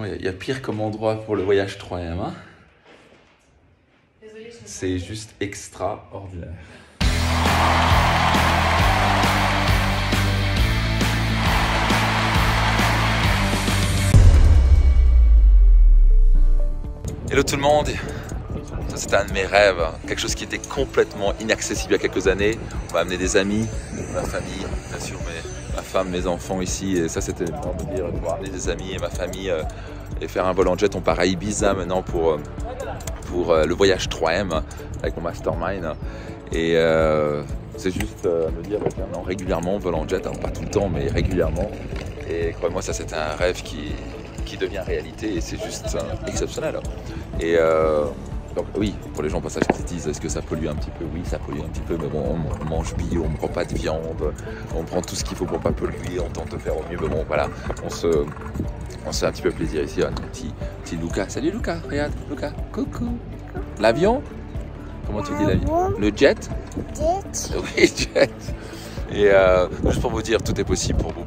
Il y a pire comme endroit pour le voyage 3M. Hein. C'est juste extraordinaire. Hello tout le monde. Ça c'était un de mes rêves, quelque chose qui était complètement inaccessible il y a quelques années. On va amener des amis, ma famille, bien sûr ma femme, mes enfants ici. Et ça c'était le temps de dire, pouvoir amener des amis et ma famille et faire un vol en jet. On part à Ibiza maintenant pour le voyage 3M avec mon mastermind. Et c'est juste me dire maintenant régulièrement on vole en jet, alors pas tout le temps mais régulièrement. Et croyez-moi ça c'est un rêve qui devient réalité et c'est juste exceptionnel. Et donc oui, pour les gens passage qui se disent est-ce que ça pollue un petit peu? Oui, ça pollue un petit peu, mais bon, on mange bio, on ne prend pas de viande, on prend tout ce qu'il faut pour pas polluer, on tente de faire au mieux, mais bon voilà, on se fait un petit peu plaisir ici. Un petit Lucas. Salut Lucas, regarde, Lucas, coucou. L'avion? Comment tu dis l'avion? Le jet? Jet. Oui, jet. Et juste pour vous dire, tout est possible pour vous.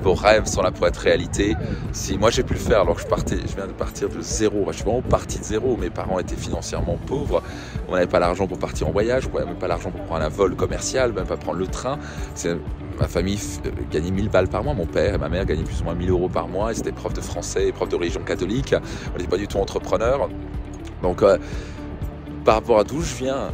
Vos rêves sont là pour être réalité. Si moi j'ai pu le faire alors que je viens de partir de zéro, je suis vraiment parti de zéro, mes parents étaient financièrement pauvres, on n'avait pas l'argent pour partir en voyage, on n'avait même pas l'argent pour prendre un vol commercial, même pas prendre le train. Ma famille gagnait 1000 balles par mois, mon père et ma mère gagnaient plus ou moins 1000 euros par mois, ils étaient profs de français, profs de religion catholique, on n'était pas du tout entrepreneurs. Donc par rapport à d'où je viens,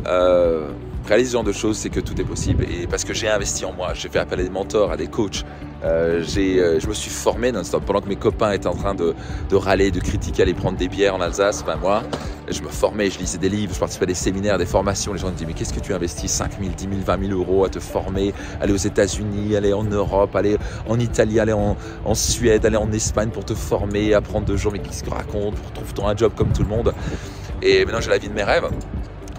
réaliser ce genre de choses, c'est que tout est possible. Et parce que j'ai investi en moi, j'ai fait appel à des mentors, à des coachs. Je me suis formé non-stop. Pendant que mes copains étaient en train de râler, de critiquer, aller prendre des bières en Alsace, ben moi, je me formais, je lisais des livres, je participais à des séminaires, des formations. Les gens me disaient, mais qu'est-ce que tu investis 5 000, 10 000, 20 000 euros à te former, aller aux États-Unis, aller en Europe, aller en Italie, aller en Suède, aller en Espagne pour te former, apprendre de gens, mais qu'est-ce qu'ils racontent, trouve-toi un job comme tout le monde. Et maintenant, j'ai la vie de mes rêves.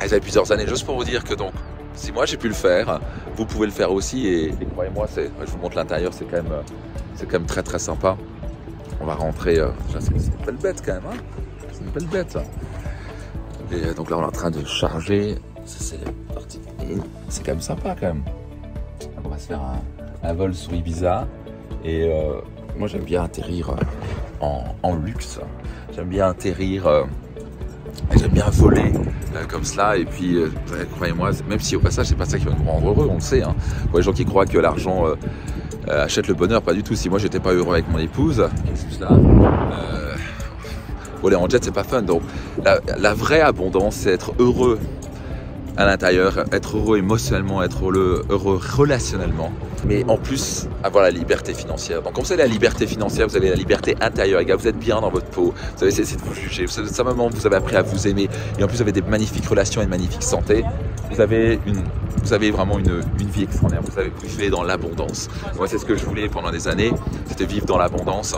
Et ça fait plusieurs années, juste pour vous dire que donc, si moi j'ai pu le faire, vous pouvez le faire aussi. Et croyez-moi, je vous montre l'intérieur, c'est quand même très très sympa. On va rentrer, c'est une belle bête quand même, hein, c'est une belle bête. Et donc là on est en train de charger, c'est parti. C'est quand même sympa quand même. Donc on va se faire un vol sur Ibiza. Et moi j'aime bien atterrir en luxe. J'aime bien atterrir. J'aime bien voler comme cela et puis croyez-moi, même si au passage c'est pas ça qui va nous rendre heureux, on le sait. Hein. Pour les gens qui croient que l'argent achète le bonheur, pas du tout. Si moi j'étais pas heureux avec mon épouse, juste là, voler en jet c'est pas fun. Donc la vraie abondance c'est être heureux à l'intérieur, être heureux émotionnellement, être heureux relationnellement, mais en plus avoir la liberté financière. Donc quand vous avez la liberté financière, vous avez la liberté intérieure, vous êtes bien dans votre peau, vous avez cessé de vous juger, simplement vous avez appris à vous aimer et en plus vous avez des magnifiques relations et une magnifique santé. Vous avez vraiment une vie extraordinaire, vous vivez dans l'abondance. Moi c'est ce que je voulais pendant des années, c'était vivre dans l'abondance.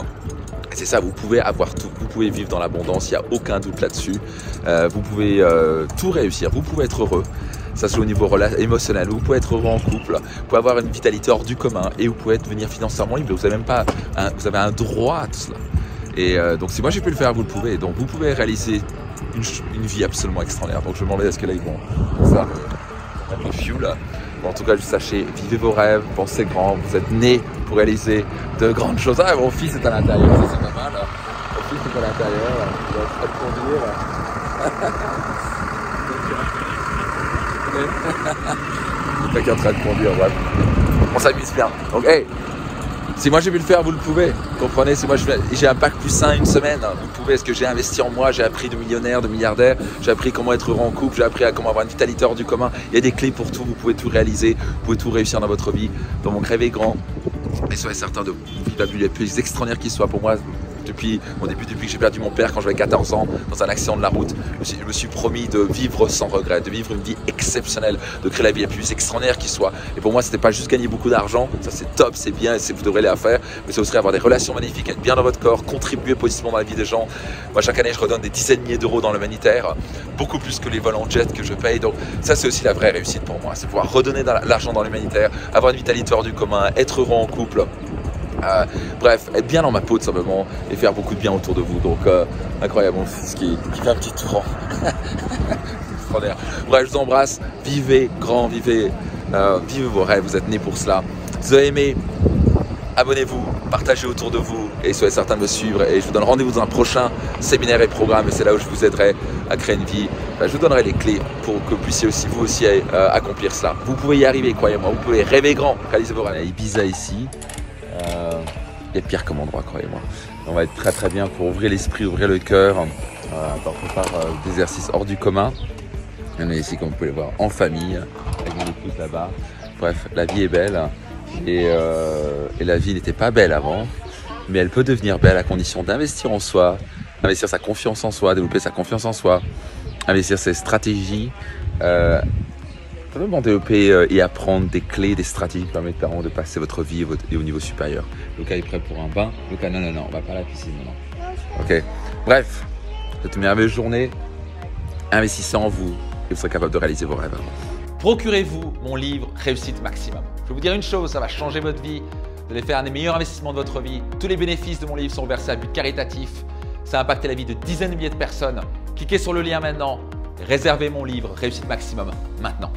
Et c'est ça, vous pouvez avoir tout, vous pouvez vivre dans l'abondance, il n'y a aucun doute là-dessus. Vous pouvez tout réussir, vous pouvez être heureux, ça c'est au niveau émotionnel, vous pouvez être heureux en couple, vous pouvez avoir une vitalité hors du commun et vous pouvez devenir financièrement libre, vous avez même pas, vous avez un droit à tout cela. Et donc si moi j'ai pu le faire, vous le pouvez, donc vous pouvez réaliser une vie absolument extraordinaire. Donc je me demandais est-ce que là ils vont ça, mettre le fuel. Bon, en tout cas, juste sachez, vivez vos rêves, pensez grand, vous êtes nés pour réaliser de grandes choses. Ah, mon fils est à l'intérieur, ça c'est pas mal. Mon fils est à l'intérieur, il est en train de conduire. Il est en train de conduire, ouais. On s'amuse bien. Donc, hey, si moi j'ai pu le faire, vous le pouvez. Vous comprenez, si moi j'ai un bac +1 une semaine, vous pouvez. Est-ce que j'ai investi en moi, j'ai appris de millionnaires, de milliardaires, j'ai appris comment être heureux en couple, j'ai appris à comment avoir une vitalité hors du commun. Il y a des clés pour tout, vous pouvez tout réaliser, vous pouvez tout réussir dans votre vie. Donc rêvez grand et soyez certain de vivre la vie la plus extraordinaire qui soit. Pour moi, depuis mon début, depuis que j'ai perdu mon père quand j'avais 14 ans dans un accident de la route, je me suis promis de vivre sans regret, de vivre une vie exceptionnelle, de créer la vie la plus extraordinaire qui soit. Et pour moi, c'était pas juste gagner beaucoup d'argent, ça c'est top, c'est bien, et vous devrez les faire, mais c'est aussi avoir des relations magnifiques, être bien dans votre corps, contribuer positivement dans la vie des gens. Moi, chaque année, je redonne des dizaines de milliers d'euros dans l'humanitaire, beaucoup plus que les vols en jet que je paye. Donc ça, c'est aussi la vraie réussite pour moi, c'est pouvoir redonner l'argent dans l'humanitaire, avoir une vitalité hors du commun, être heureux en couple. Bref, être bien dans ma peau tout simplement et faire beaucoup de bien autour de vous. Donc incroyable, mon fils qui fait un petit tour. Extraordinaire. Bref, je vous embrasse, vivez grand, vivez vos rêves, vous êtes nés pour cela. Si vous avez aimé abonnez-vous, partagez autour de vous et soyez certains de me suivre. Et je vous donne rendez-vous dans un prochain séminaire et programme. Et c'est là où je vous aiderai à créer une vie. Je vous donnerai les clés pour que vous puissiez aussi, vous aussi, accomplir cela. Vous pouvez y arriver, croyez-moi. Vous pouvez rêver grand, réaliser vos rêves. À Ibiza ici, il y a pire comme endroit, croyez-moi. On va être très très bien pour ouvrir l'esprit, ouvrir le cœur. On prépare des exercices hors du commun. On est ici, comme vous pouvez le voir, en famille, avec mon épouse là-bas. Bref, la vie est belle. Et la vie n'était pas belle avant, mais elle peut devenir belle à condition d'investir en soi, investir sa confiance en soi, développer sa confiance en soi, investir ses stratégies, vraiment développer et apprendre des clés, des stratégies qui permettent de passer votre vie au niveau supérieur. Lucas est prêt pour un bain. Lucas, non, on va pas à la piscine maintenant. Ok, bref, cette merveilleuse journée, investissez en vous et vous serez capable de réaliser vos rêves. Procurez-vous mon livre Réussite Maximum. Je vais vous dire une chose, ça va changer votre vie. Vous allez faire un des meilleurs investissements de votre vie. Tous les bénéfices de mon livre sont versés à but caritatif. Ça a impacté la vie de dizaines de milliers de personnes. Cliquez sur le lien maintenant. Réservez mon livre Réussite Maximum maintenant.